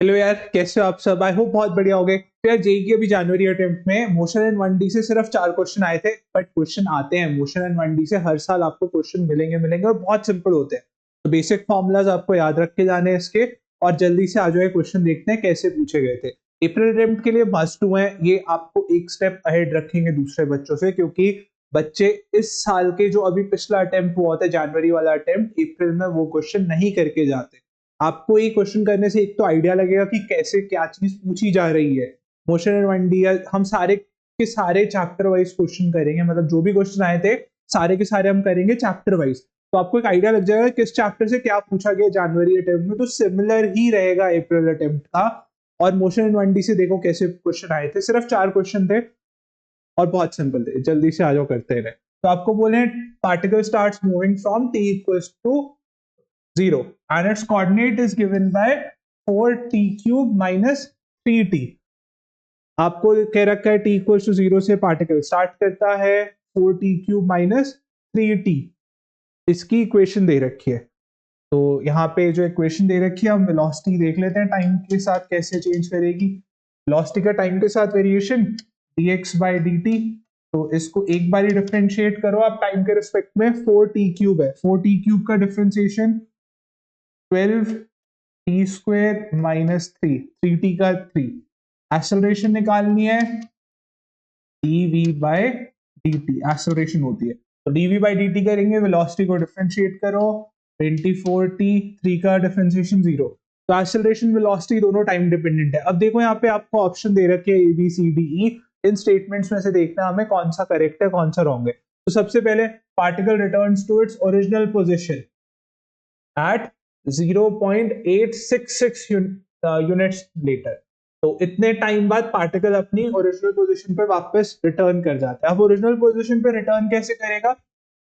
Hello यार, कैसे हो आप सब? आई होप बहुत बढ़िया हो गए। तो यार जेई की अभी जनवरी अटेम्प्ट में मोशन एंड 1D से सिर्फ 4 क्वेश्चन आए थे, बट क्वेश्चन आते हैं मोशन एंड 1D से हर साल आपको क्वेश्चन मिलेंगे और बहुत सिंपल होते हैं। तो बेसिक फॉर्मूलाज आपको याद रख के जाने हैं इसके। और जल्दी से आ जाओ, क्वेश्चन देखते हैं कैसे पूछे गए थे। अप्रैल अटेम्प्ट के लिए मस्ट टू है, ये आपको एक स्टेप अहेड रखेंगे दूसरे बच्चों से, क्योंकि बच्चे इस साल के जो अभी पिछला अटेम्प्ट हुआ था जनवरी वाला अटेम्प्ट, अप्रैल में वो क्वेश्चन नहीं करके जाते। आपको ये क्वेश्चन करने से एक तो आइडिया लगेगा कि कैसे क्या चीज पूछी जा रही है। मोशन एंड 1D हम सारे के सारे चैप्टर वाइज क्वेश्चन करेंगे, मतलब जो भी क्वेश्चन आए थे सारे के सारे हम करेंगे चैप्टर वाइज। तो आपको एक आइडिया लग जाएगा किस चैप्टर से क्या पूछा गया जनवरी अटेम्प्ट में, तो सिमिलर ही रहेगा अप्रैल अटेम्प्ट का। और मोशन एंड 1D से देखो कैसे क्वेश्चन आए थे, सिर्फ 4 क्वेश्चन थे और बहुत सिंपल थे। जल्दी से आ जाओ, करते रहे। तो आपको बोले particle starts moving from t equals to 0 and its coordinate is given by 4t cube minus 3t। आपको कह रखा है t इक्वल टू 0 से पार्टिकल स्टार्ट करता है, 4t क्यूब माइनस 3t इसकी इक्वेशन दे रखी है। तो यहाँ पे जो इक्वेशन दे रखी है, हम वेलोसिटी देख लेते हैं टाइम के साथ कैसे चेंज करेगी। वेलोसिटी का टाइम के साथ वेरिएशन dx बाई dt। तो इसको एक बार ही डिफरेंशिएट करो आप टाइम के रिस्पेक्ट में। 4t क्यूब है, 4t क्यूब का डिफरेंशिएशन 12 टी स्क्वेयर माइनस 3 का 3। एक्सेलरेशन निकालनी है, dv बाय dt एक्सेलरेशन होती है। तो dv बाय dt करेंगे, वेलोसिटी को डिफरेंशिएट करो, 24t, 3 का डिफरेंशिएशन 0। तो एक्सेलरेशन वेलोसिटी दोनों टाइम डिपेंडेंट है। अब देखो यहाँ पे आपको ऑप्शन दे रखे हैं ABCDE। इन स्टेटमेंट्स में से देखना हमें कौन सा करेक्ट है कौन सा रॉन्ग है। तो सबसे पहले particle returns to its original position at 0.866 units later. तो इतने टाइम बाद पार्टिकल अपनी ओरिजिनल पोजीशन पे वापस रिटर्न कर जाता है। अब ओरिजिनल पोजीशन पे रिटर्न कैसे करेगा?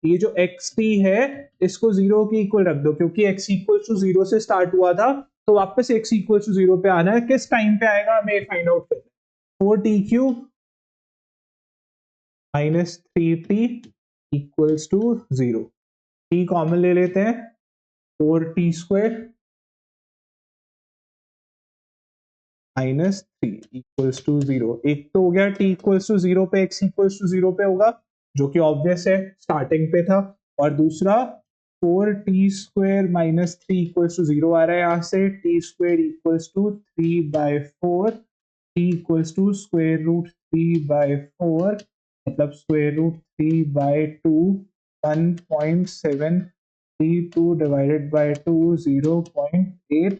ये जो xt है इसको 0 के इक्वल रख दो, क्योंकि x इक्वल टू 0 से स्टार्ट हुआ था। तो वापस x इक्वल टू 0 पे आना है। किस टाइम पे आएगा हमें फाइंड आउट करना है। 4t cube minus 3t equals to 0। t common ले लेते हैं, 4t स्क्वायर -3 इक्वल्स टू 0। एक तो हो गया t इक्वल्स टू 0 पे x इक्वल्स टू 0 पे होगा, जो कि ऑब्वियस है, स्टार्टिंग पे था। और दूसरा 4t square minus 3 equals to 0 आ रहा है यहाँ से, t square equals to 3/4, t equals to square root 3/4, मतलब स्क्वायर रूट 3/2, 1.732 डिवाइडेड बाय 2, 0.8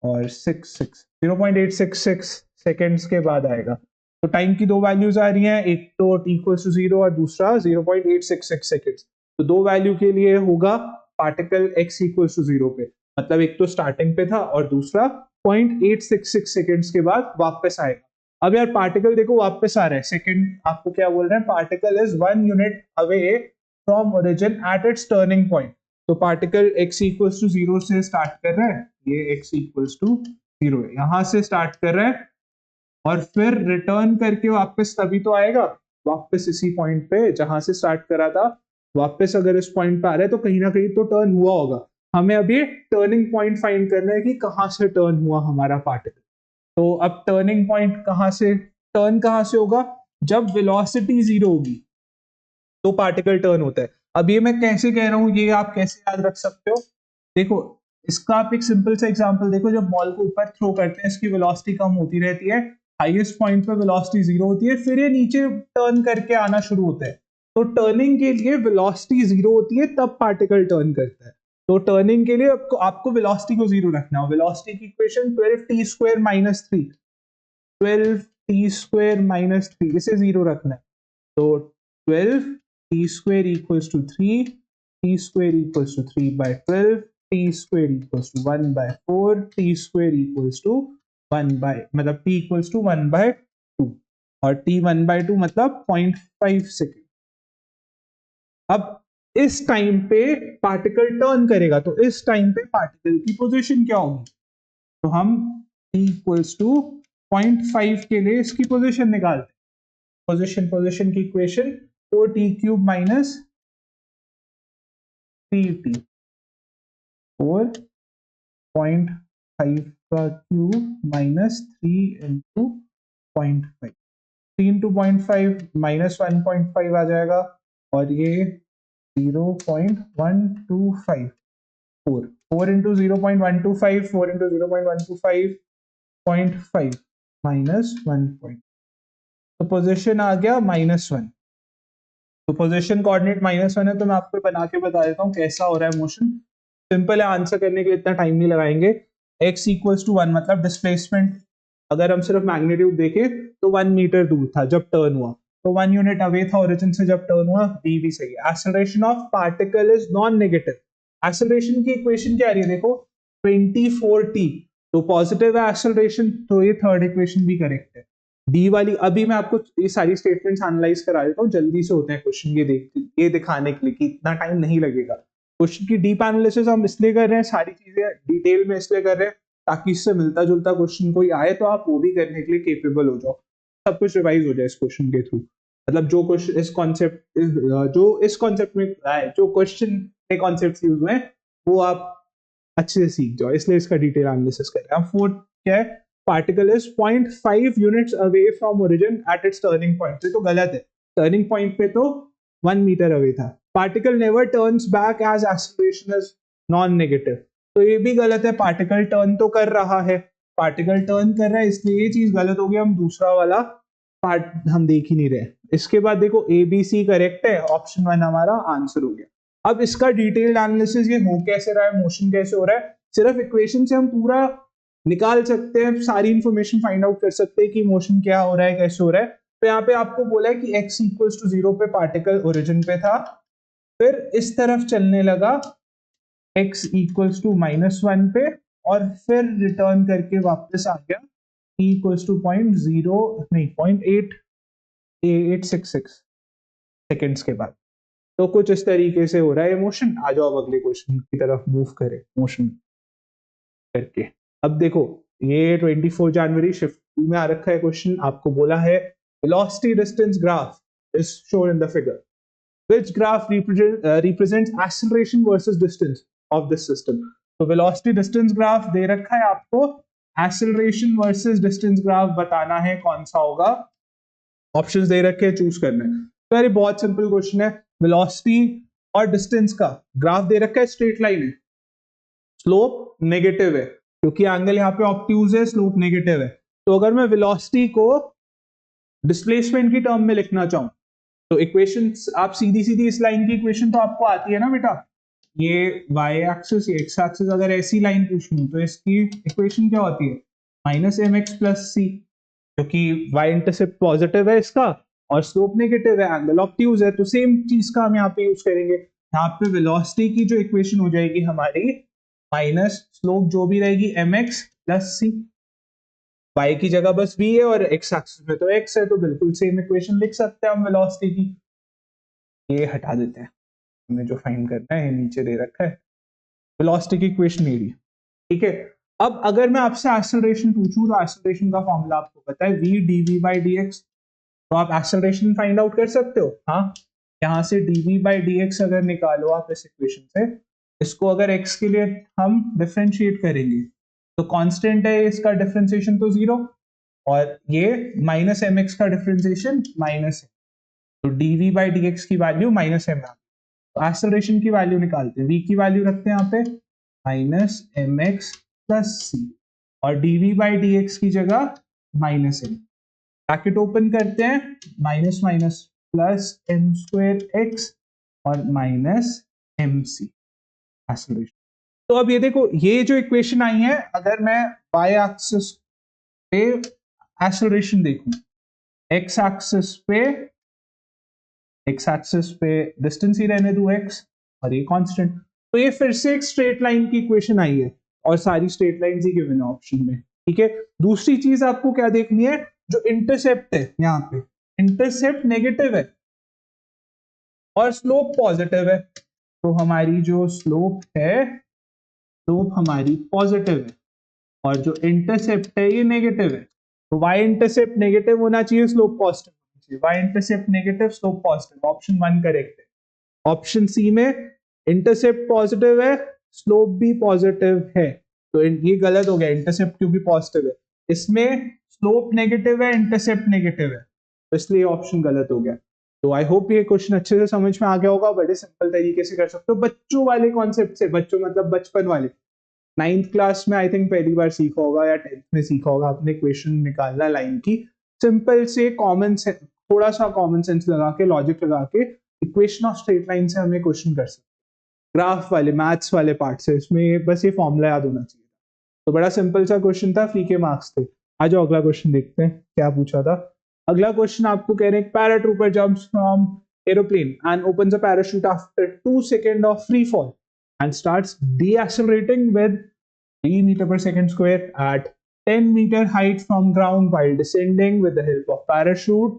और 0.866 सेकेंड्स के बाद आएगा। तो टाइम की दो वैल्यूज आ रही हैं, एक तो t इक्वल्स टू 0 और दूसरा 0.866 सेकेंड्स। तो दो वैल्यू के लिए होगा पार्टिकल x इक्वल्स टू 0 पे, मतलब एक तो स्टार्टिंग पे था और दूसरा 0.866 सेकेंड्स के बाद वापस आएगा। अब यार पार्टिकल देखो वापस आ रहा है। सेकंड आपको क्या बोल रहे हैं? Particle is 1 unit away from origin at its turning point. तो पार्टिकल x इक्वल्स टू 0 से स्टार्ट कर रहा है, ये x इक्वल्स टू 0 है, यहां से स्टार्ट कर रहा है और फिर रिटर्न करके वापस तभी तो आएगा, वापस इसी पॉइंट पे जहां से स्टार्ट करा था। वापस अगर इस पॉइंट पे आ रहा है तो कहीं ना कहीं तो टर्न हुआ होगा। हमें अभी टर्निंग पॉइंट फाइंड करना है कि कहां से टर्न हुआ हमारा पार्टिकल। तो अब टर्निंग पॉइंट कहां से, टर्न कहां से होगा? जब वेलोसिटी 0 होगी तो पार्टिकल टर्न होता है। अब ये मैं कैसे कह रहा हूं, ये आप कैसे याद रख सकते हो? देखो, इसका आप एक सिंपल सा एग्जांपल देखो। जब बॉल को ऊपर थ्रो करते हैं इसकी वेलोसिटी कम होती रहती है, हाईएस्ट पॉइंट पे वेलोसिटी 0 होती है, फिर ये नीचे टर्न करके आना शुरू होता है। तो टर्निंग के लिए वेलोसिटी 0 होती है, तब पार्टिकल टर्न करता है। तो टर्निंग के लिए आपको वेलोसिटी को 0 रखना है। वेलोसिटी की equation 12t square minus 3, 12t square minus 3, इसे 0 रखना है। तो 12 t square equals to 3, t square equals to 3/12, t square equals to 1/4, t square equals to 1 by, मतलब t equals to 1/2 और t 1/2 मतलब 0.5 सेकेंड। अब इस टाइम पे पार्टिकल टर्न करेगा, तो इस टाइम पे पार्टिकल की पोजीशन क्या होगी? तो हम t इक्वल्स टू 0.5 के लिए इसकी पोजीशन निकालते हैं। पोजीशन की equation 4t cube minus 3t, 4.5 का cube minus 3 into 0.5, 3 into 0.5 minus 1.5 आ जाएगा, और ये 0.125, 4 इंटू 0.125, 4 इंटू 0.125, 0.5 माइनस 1 पॉइंट, तो पोजिशन आ गया -1। तो पोजिशन कोऑर्डिनेट -1 है, तो मैं आपको बना के बता देता हूँ कैसा हो रहा है मोशन। सिंपल है, आंसर करने के लिए इतना टाइम नहीं लगाएंगे। x इक्वल्स टू 1 मतलब डिस्प्लेसमेंट, अगर हम सिर्फ मैग्नीट्यूड देखें तो 1 मीटर दूर था जब टर्न हुआ, तो 1 यूनिट अवे था ओरिजिन से जब टर्न हुआ, b भी सही है। Acceleration of particle is non negative. Acceleration की इक्वेशन क्या आ रही है देखो, 24t, तो पॉजिटिव है एक्सेलरेशन, तो ये थर्ड इक्वेशन भी करेक्ट है। डी वाली, अभी मैं आपको ये सारी स्टेटमेंट्स एनालाइज करा देता हूँ, जल्दी से होते हैं क्वेश्चन, ये दिखाने के लिए कि इतना टाइम नहीं लगेगा। क्वेश्चन की डीप एनालिसिस हम इसलिए कर रहे हैं, सारी चीजें डिटेल में इसलिए कर रहे हैं ताकि इससे मिलता जुलता क्वेश्चन कोई आए तो आप वो भी करने के लिए केपेबल हो जाओ, सब कुछ रिवाइज हो जाए इस क्वेश्चन के थ्रू। मतलब जो क्वेश्चन इस कॉन्सेप्ट में आए, जो क्वेश्चन के कॉन्सेप्ट यूज हुए वो आप अच्छे से सीख जाओ, इसलिए इसका डिटेल एनालिसिस कर रहे हैं। फोर्थ क्या है, particle is 0.5 units away from origin at its turning point, तो गलत है, टर्निंग पॉइंट पे तो 1 मीटर अवे था। Particle never turns back as acceleration is non negative, तो ये भी गलत है, पार्टिकल टर्न तो कर रहा है, पार्टिकल टर्न कर रहा है, इसलिए ये चीज गलत हो गई, हम दूसरा वाला पार्ट हम देख ही नहीं रहे। इसके बाद देखो ए बी सी करेक्ट है, ऑप्शन 1 हमारा आंसर हो गया। अब इसका डिटेल्ड एनालिसिस, ये हो कैसे रहा है, मोशन कैसे हो रहा है, सिर्फ इक्वेशन से हम पूरा निकाल सकते हैं, सारी इंफॉर्मेशन फाइंड आउट कर सकते हैं कि मोशन क्या हो रहा है, कैसे हो रहा है। तो यहाँ पे आपको बोला है कि x इक्वल्स टू 0 पे पार्टिकल ओरिजिन पे था, फिर इस तरफ चलने लगा x इक्वल्स टू -1 पे, और फिर रिटर्न करके वापस आ गया t इक्वल्स टू 0.866 सेकेंड्स के बाद। तो कुछ इस तरीके से हो रहा है मोशन। आ जाओ अब अगले क्वेश्चन की तरफ मूव करें मोशन करके। अब देखो ये 24 जनवरी शिफ्ट 2 में आ रखा है क्वेश्चन, आपको बोला है velocity distance graph is shown in the figure, which graph represents acceleration versus distance of this system। तो velocity distance graph दे रखा है आपको, acceleration versus distance graph बताना है कौन सा होगा, ऑप्शंस दे रखे हैं, चूज करना है। तो यार बहुत सिंपल क्वेश्चन है, वेलोसिटी और डिस्टेंस का ग्राफ दे रखा है, स्ट्रेट लाइन है, स्लोप नेगेटिव है क्योंकि एंगल यहाँ पे ऑब्ट्यूज है, स्लोप नेगेटिव है। तो अगर मैं वेलोसिटी को डिस्प्लेसमेंट की टर्म में लिखना चाहूं, तो इक्वेशन आप सीधी सीधी इस लाइन की इक्वेशन तो आपको आती है ना बेटा, ये y एक्सिस, ये x एक्सिस, अगर ऐसी लाइन पूछ लूं तो इसकी इक्वेशन क्या होती है, -mx प्लस c, क्योंकि y इंटरसेप्ट पॉजिटिव है इसका और स्लोप नेगेटिव है, एंगल ऑब्ट्यूज है, तो सेम चीज का हम यहाँ पे यूज करेंगे। यहाँ पे वेलोसिटी की जो इक्वेशन हो जाएगी हमारी, माइनस स्लोप जो भी रहेगी mx प्लस c, y की जगह बस v है और x एक्सिस में तो x है, तो बिल्कुल सेम इक्वेशन लिख सकते हैं हम वेलोसिटी की। ये हटा देते हैं, हमें जो फाइंड करना है नीचे दे रखा है, वेलोसिटी की इक्वेशन ये रही, ठीक है। अब अगर मैं आपसे एक्सेलरेशन पूछूं तो एक्सेलरेशन का फॉर्मूला आपको पता है, v dv by dx, तो आप एक्सेलरेशन फाइंड आउट कर सकते हो। हाँ, यहाँ से dv by dx अगर निकालो आप इस इक्वेशन से, इसको अगर x के लिए हम डिफरेंशिएट करेंगे तो कांस्टेंट है इसका डिफरेंशिएशन तो 0, और ये -mx का डिफरेंशिएशन माइनस है, तो dv by dx की वैल्यू -m है। तो एक्सेलरेशन की वैल्यू निकालते हैं, v की वैल्यू रखते हैं यहाँ पे -mx प्लस c, और dv by dx की जगह -m, ब्रैकेट ओपन करते हैं, माइनस माइनस प्लस m²x और माइनस mc एक्सेलरेशन। तो अब ये देखो, ये जो इक्वेशन आई है, अगर मैं y एक्सिस पे एक्सेलरेशन देखूं, x एक्सिस पे डिस्टेंस ही रहने दूं x, और ये कांस्टेंट, तो ये फिर से एक स्ट्रेट लाइन की इक्वेशन आई है, और सारी स्ट्रेट लाइंस ही गिवन है ऑप्शन में, ठीक है। दूसरी चीज आपको क्या देखनी है, जो इंटरसेप्ट है, यहाँ पे इंटरसेप्ट नेगेटिव है और स्लोप पॉजिटिव है, तो हमारी जो स्लोप है, स्लोप हमारी पॉजिटिव है, और जो इंटरसेप्ट है ये नेगेटिव है, तो y इंटरसेप्ट नेगेटिव होना चाहिए, स्लोप पॉजिटिव होना चाहिए, y intercept negative, slope positive, option 1 correct है। ऑप्शन सी में इंटरसेप्ट पॉजिटिव है, स्लोप भी पॉजिटिव है, तो ये गलत हो गया, इंटरसेप्ट क्योंकि पॉजिटिव है, इसमें स्लोप नेगेटिव है, इंटरसेप्ट नेगेटिव है, तो इसलिए ऑप्शन गलत हो गया। तो आई होप ये क्वेश्चन अच्छे से समझ में आ गया होगा, बड़े सिंपल तरीके से कर सकते हो बच्चों वाले कॉन्सेप्ट से, बच्चों मतलब बचपन वाले, 9th क्लास में आई थिंक पहली बार सीखा होगा या 10th में सीखा होगा आपने इक्वेशन निकालना लाइन की, सिंपल से कॉमन से थोड़ा सा कॉमन सेंस लगा के, लॉजिक लगा के इक्वेशन ऑफ स्ट्रेट लाइन से हमें क्वेश्चन कर सकते, ग्राफ वाले मैथ्स वाले पार्ट से, इसमें बस ये फॉर्मूला याद होना चाहिए। तो बड़ा सिंपल सा क्वेश्चन था, फ्री के मार्क्स थे। आ जाओ अगला क्वेश्चन देखते हैं क्या पूछा था। अगला क्वेश्चन आपको कह रहे हैं paratrooper jumps from aeroplane and opens a parachute after 2 seconds of free fall and starts decelerating with 3 meters per second square at 10-meter height from ground while descending with the help of parachute.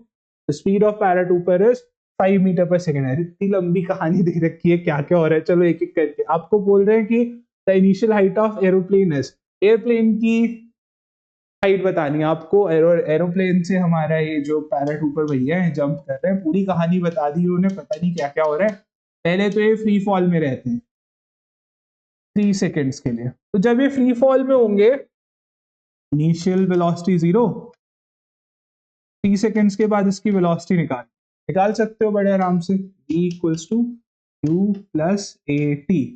The speed of paratrooper is 5 meters per second. है इतनी लंबी कहानी दे रखी है, क्या क्या हो रहा है, चलो एक एक करके आपको बोल रहे हैं कि the initial height of aeroplane is, airplane की हाइट बतानी है आपको, एरोप्लेन से हमारा ये जो पैराट्रूपर भैया है जंप कर रहे हैं, पूरी कहानी बता दी उन्होंने, पता नहीं क्या क्या हो रहा है। पहले तो ये फ्री फॉल में रहते हैं 3 seconds के लिए, तो जब ये फ्री फॉल में होंगे इनिशियल वेलोसिटी 0, 3 seconds के बाद इसकी वेलोसिटी निकाल सकते हो बड़े आराम से, v equals to u plus A T,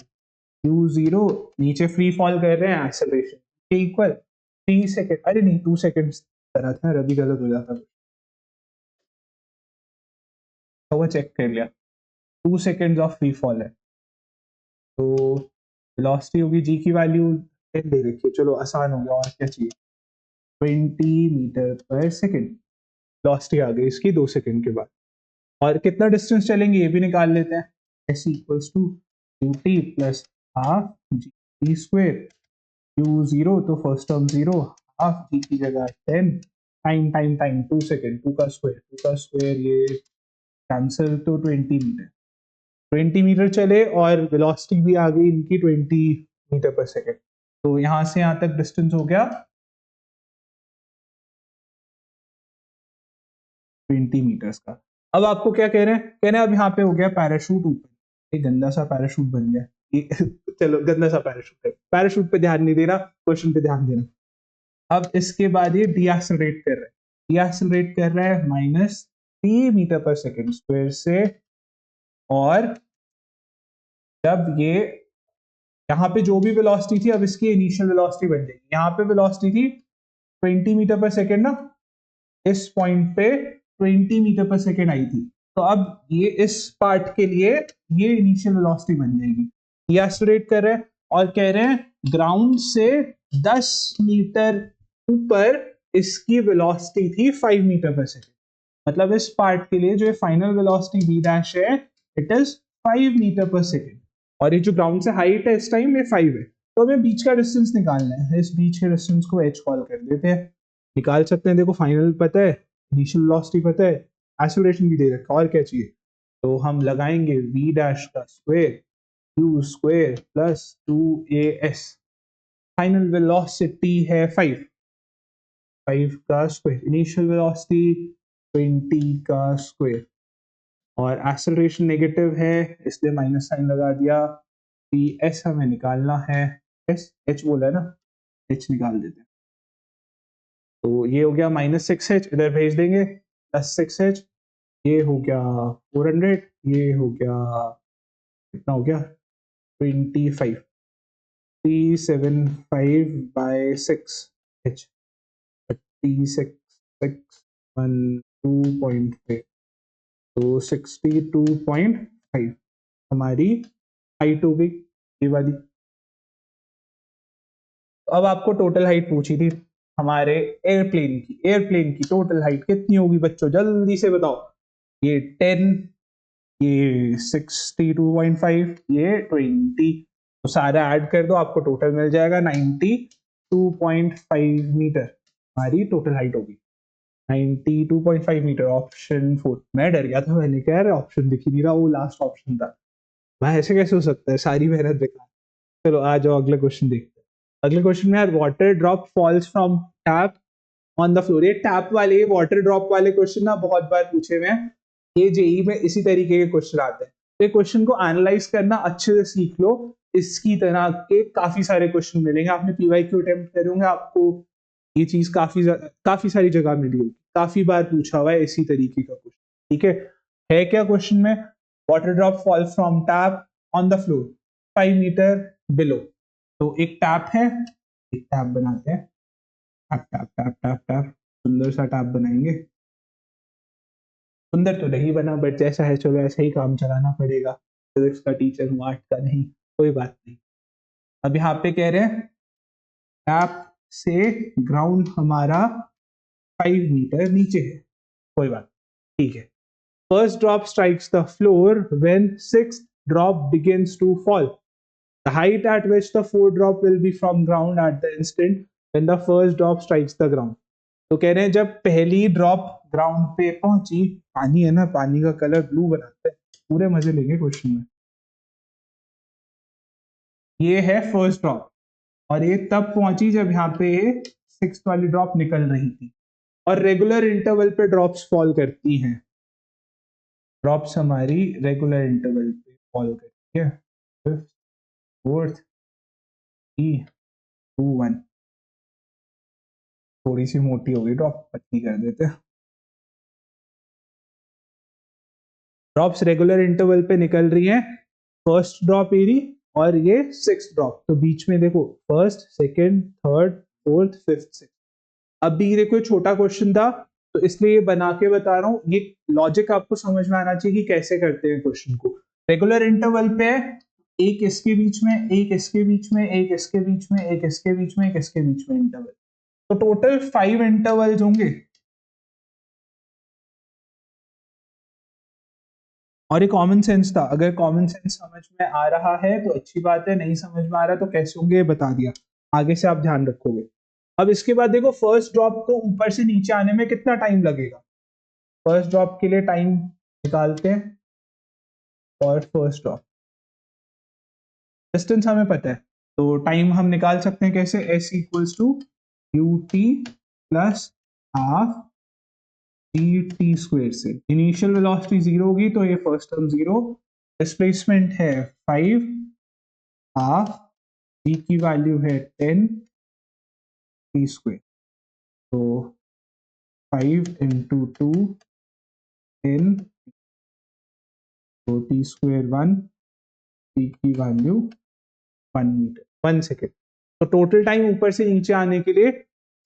u 0 नीचे फ्री फॉल कर रहे हैं, एक्सेलरेशन के इक्वल 3 सेकेंड, अरे नहीं 2 seconds करा था, रवि गलत हो जाता तो वो चेक कर लिया, 2 seconds ऑफ फ्री फॉल है, तो वेलोसिटी होगी जी की वैल्यू दे रखी है, चलो आसान हो गया, और क्या चाहिए, 20 मीटर पर सेकेंड वेलोसिटी आ गई इसकी 2 सेकेंड के बाद, और कितना डिस्टेंस चलेंगे ये भी निकाल लेते हैं, S equals to U T plus half G square, U 0 तो फर्स्ट टर्म 0, हाफ जी की जगह 10, टाइम टाइम टाइम 2 सेकेंड, 2 का स्क्वायर ये कैंसिल, तो 20 मीटर चले और वेलोसिटी भी आ गई इनकी 20 मीटर पर सेकेंड, तो यहां से यहां तक डिस्टेंस हो गया 20 मीटर्स का। अब आपको क्या कह रहे हैं, कह रहे हैं अब यहाँ पे हो गया पैराशूट ऊपर, एक गंदा सा पैराशूट बन गया ये चलो गंदा सा पैराशूट है, पैराशूट पे ध्यान नहीं देना, क्वेश्चन पे ध्यान देना। अब इसके बाद ये डीएक्सेलरेट कर रहा है, डीएक्सेलरेट कर रहा है -3 मीटर पर सेकेंड स्क्वायर से, और जब ये यहाँ पे जो भी वेलोसिटी थी अब इसकी इनिशियल वेलोसिटी बन जाएगी, यहाँ पे वेलोसिटी थी 20 मीटर पर सेकेंड ना, इस पॉइंट पे 20 मीटर पर सेकेंड आई थी, तो अब ये इस पार्ट के लिए ये इनिशियल वेलोसिटी बन जाएगी, ये एक्सेलरेट कर रहे हैं और कह रहे हैं ग्राउंड से 10 मीटर ऊपर इसकी वेलोसिटी थी 5 मीटर पर सेकेंड, मतलब इस पार्ट के लिए जो फाइनल वेलोसिटी v डैश है इट इज 5 मीटर पर सेकेंड, और ये जो ग्राउंड से हाइट है इस टाइम ये 5 है, तो हमें बीच का डिस्टेंस निकालना है, इस बीच के डिस्टेंस को h कॉल कर देते हैं, निकाल सकते हैं, देखो फाइनल पता है, इनिशियल वेलोसिटी पता है, एक्सेलरेशन भी दे रखा है, और क्या चाहिए, तो हम लगाएंगे v डैश का square u square plus 2as, final velocity है 5 का स्क्वायर, इनिशियल वेलोसिटी 20 का स्क्वायर, और एक्सेलरेशन नेगेटिव है इसलिए माइनस साइन लगा दिया, ps हमें निकालना है, s h बोला है ना, h निकाल देते हैं, तो ये हो गया -6h, इधर भेज देंगे +6h, ये हो गया 400, ये हो गया कितना हो गया 25, 375 बाय 6h 36,612.5, तो 62.5 हमारी हाइट हो गई ये वाली। अब आपको टोटल हाइट पूछी थी हमारे एयरप्लेन की टोटल हाइट कितनी होगी बच्चों, जल्दी से बताओ, ये 10, ये 62.5, ये 20, तो सारा ऐड कर दो आपको टोटल मिल जाएगा 92.5 मीटर, हमारी टोटल हाइट होगी 92.5 मीटर, ऑप्शन 4, मैं डर गया था, मैंने कहा यार ऑप्शन दिख ही नहीं रहा, वो लास्ट ऑप्शन था, भाई ऐसे कैसे हो सकता है, सारी मेहनत बेकार। चलो आ जाओ अगला क्वेश्चन देखते हैं, अगले क्वेश्चन में यार water drop falls from tap on the floor, ये टैप वाले वाटर ड्रॉप वाले क्वेश्चन ना बहुत बार पूछे हुए हैं, ये जेई में इसी तरीके के क्वेश्चन आते हैं, तो ये क्वेश्चन को एनालाइज करना अच्छे से सीख लो, इसकी तरह के काफी सारे क्वेश्चन मिलेंगे। आपने पीवाईक्यू अटेम्प्ट करे होंगे, आपको ये चीज काफी सारी जगह मिली होगी, काफी बार पूछा हुआ है इसी तरीके का क्वेश्चन। ठीक है क्या क्वेश्चन में? Water drop fall from tap on the floor 5 metre below. तो एक टैप है, एक टैप बनाते हैं, tap tap tap tap tap, सुंदर सा टैप बनाएंगे। सुंदर तो नहीं बना, बट जैसा है चलो ऐसा ही काम चलाना पड़ेगा, फिजिक्स का टीचर हूँ, आर्ट का नहीं, कोई बात नहीं। अब यहाँ पे कह रहे हैं टैप से ग्राउंड हमारा 5 मीटर नीचे है, कोई बात ठीक है। First drop strikes the floor when sixth drop begins to fall. The height at which the fourth drop will be from ground at the instant when the first drop strikes the ground. तो कह रहे हैं जब पहली drop ground पे पहुंची, पानी है ना, पानी का कलर ब्लू बनाते हैं, पूरे मजे लेंगे क्वेश्चन में। ये है फर्स्ट ड्रॉप, और ये तब पहुंची जब यहाँ पे सिक्स वाली ड्रॉप निकल रही थी, और रेगुलर इंटरवल पे ड्रॉप्स फॉल करती हैं। ड्रॉप्स हमारी रेगुलर इंटरवल पे फॉल करती है। Fifth, fourth, 3, 2, 1। थोड़ी सी मोटी हो गई ड्रॉप, पतली कर देते हैं। ड्रॉप्स रेगुलर इंटरवल पे निकल रही हैं, फर्स्ट ड्रॉप एरी और ये सिक्स्थ ड्रॉप, तो बीच में देखो first, second, third, fourth, fifth, sixth. अभी देखो छोटा क्वेश्चन था तो इसलिए ये बना के बता रहा हूँ, ये लॉजिक आपको समझ में आना चाहिए कि कैसे करते हैं क्वेश्चन को। रेगुलर इंटरवल पे एक इसके बीच में, एक इसके बीच में, एक इसके बीच में, एक इसके बीच में, एक इसके बीच में इंटरवल, तो टोटल 5 इंटरवल्स होंगे। और ये कॉमन सेंस था, अगर कॉमन सेंस समझ में आ रहा है तो अच्छी बात है, नहीं समझ में आ रहा तो कैसे होंगे बता दिया, आगे से आप ध्यान रखोगे। अब इसके बाद देखो फर्स्ट ड्रॉप को ऊपर से नीचे आने में कितना टाइम लगेगा। फर्स्ट ड्रॉप के लिए टाइम निकालते हैं, और फर्स्ट ड्रॉप डिस्टेंस हमें पता है, तो टाइम हम निकाल सकते हैं कैसे, s equals to U T plus half T square से। इनिशियल वेलोसिटी 0 होगी तो ये फर्स्ट टर्म 0, डिस्प्लेसमेंट है 5, हाफ टी की वैल्यू है 10 टी स्क्वायर, तो 5 इंटू 2 10, तो टी स्क्वायर 1, टी की वैल्यू 1 मीटर 1 सेकेंड। तो टोटल टाइम ऊपर से नीचे आने के लिए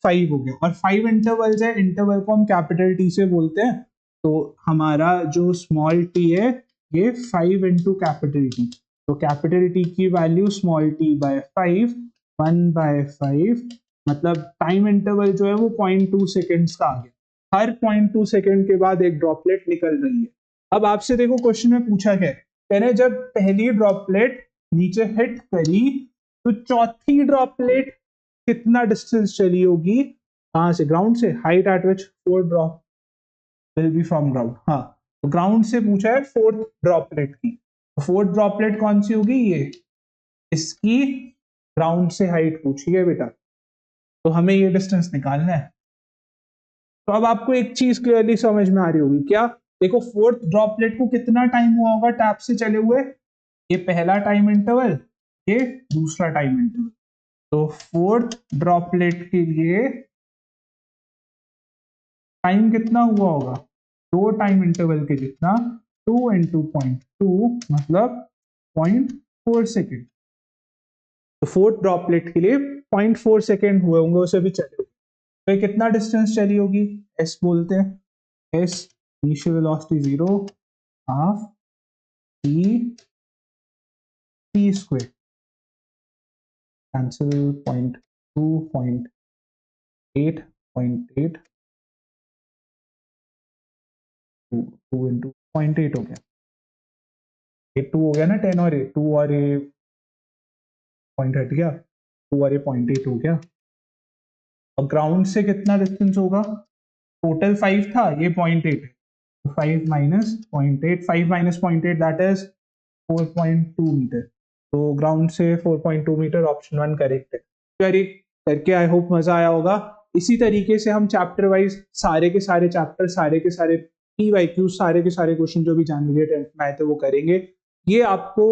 5 हो गया, और 5 इंटरवल्स है, इंटरवल को हम कैपिटल टी से बोलते हैं, तो हमारा जो स्मॉल टी है ये 5 इंटू कैपिटल टी, तो कैपिटल टी की वैल्यू स्मॉल टी बाय 5, 1/5, मतलब टाइम इंटरवल जो है वो 0.2 सेकेंड्स का आ गया। हर 0.2 सेकेंड के बाद एक ड्रॉपलेट निकल रही है। अब आपसे देखो क्वेश्चन में पूछा क्या है, कह रहे जब पहली ड्रॉपलेट नीचे हिट करी तो चौथी ड्रॉपलेट कितना डिस्टेंस चली होगी, कहां से, ग्राउंड से, height eight which fourth drop will be from ground. हाँ, तो ग्राउंड से पूछा है फोर्थ ड्रॉपलेट की, तो फोर्थ ड्रॉपलेट कौन सी होगी, ये, इसकी ग्राउंड से हाइट पूछी है बेटा, तो हमें ये डिस्टेंस निकालना है। तो अब आपको एक चीज क्लियरली समझ में आ रही होगी क्या, देखो फोर्थ ड्रॉपलेट को कितना टाइम हुआ होगा टैप से चले हुए, ये पहला टाइम इंटरवल, ये दूसरा टाइम इंटरवल, तो फोर्थ ड्रॉपलेट के लिए टाइम कितना हुआ होगा, 2 टाइम इंटरवल के जितना, 2 इंटू 0.2 मतलब 0.4 सेकेंड, तो फोर्थ ड्रॉपलेट के लिए 0.4 सेकेंड हुए होंगे उसे भी चले हुए, तो ये कितना डिस्टेंस चली होगी, एस बोलते हैं, S initial velocity 0, half T square, cancel 0.2, 0.8, 0.8, 2 into 0.8 हो गया, ये 2 हो गया ना, 10 और ये 2 और ये पॉइंट हट गया, 2 और ये 0.8 हो गया। और ग्राउंड से कितना डिस्टेंस होगा, टोटल 5 था, ये 0.8 है, 5 minus 0.8, 5 minus 0.8 that is 4.2 metre, तो ग्राउंड से 4.2 मीटर, ऑप्शन 1 करेक्ट है। करके आई होप मजा आया होगा। इसी तरीके से हम चैप्टर वाइज सारे के सारे चैप्टर, सारे के सारे पीवाईक्यू, सारे के सारे क्वेश्चन जो भी जनवरी 10th में आए थे वो करेंगे। ये आपको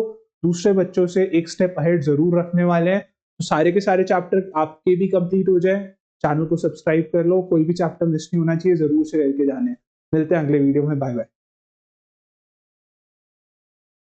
दूसरे बच्चों से एक स्टेप अहेड जरूर रखने वाले हैं। तो सारे के सारे चैप्टर आपके भी कंप्लीट हो जाए, चैनल को सब्सक्राइब कर लो, कोई भी चैप्टर मिस नहीं होना चाहिए, जरूर से करके जाने। मिलते हैं अगले वीडियो में, बाय बाय।